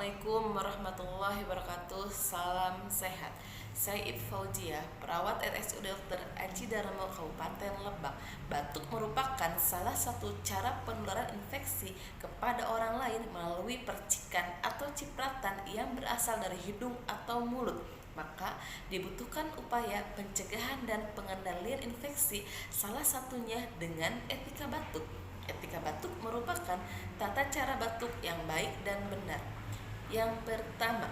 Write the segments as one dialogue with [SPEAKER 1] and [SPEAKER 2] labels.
[SPEAKER 1] Assalamualaikum warahmatullahi wabarakatuh. Salam sehat. Saya Ib Fauzia, perawat RSUD Dr. Aji Darmo Kabupaten Lebak. Batuk merupakan salah satu cara penularan infeksi kepada orang lain melalui percikan atau cipratan yang berasal dari hidung atau mulut. Maka dibutuhkan upaya pencegahan dan pengendalian infeksi, salah satunya dengan etika batuk. Etika batuk merupakan tata cara batuk yang baik dan benar. Yang pertama,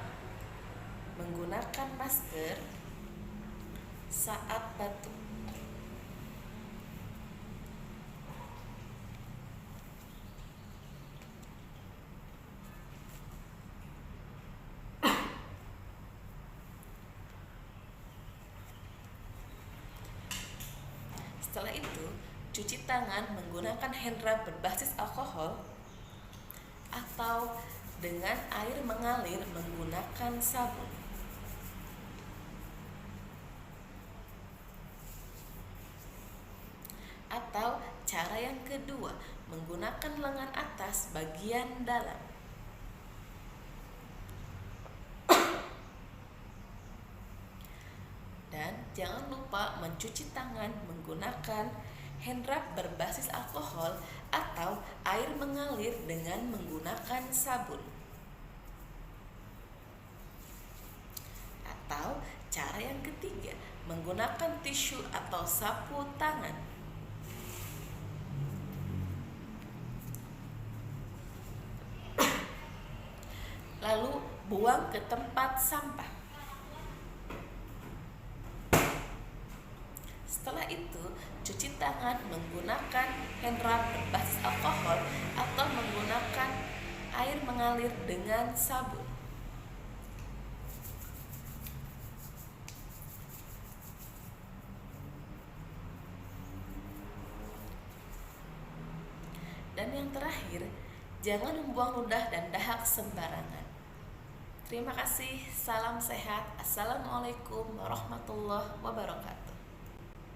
[SPEAKER 1] menggunakan masker saat batuk. Setelah itu, cuci tangan menggunakan hand rub berbasis alkohol atau dengan air mengalir menggunakan sabun. Atau cara yang kedua, menggunakan lengan atas bagian dalam. Dan jangan lupa mencuci tangan menggunakan hand rub berbasis alkohol atau air mengalir dengan menggunakan sabun. Atau cara yang ketiga, menggunakan tisu atau sapu tangan. Lalu buang ke tempat sampah. Setelah itu, cuci tangan menggunakan hand rub berbasis alkohol atau menggunakan air mengalir dengan sabun. Dan yang terakhir, jangan membuang ludah dan dahak sembarangan. Terima kasih, salam sehat. Assalamualaikum warahmatullahi wabarakatuh.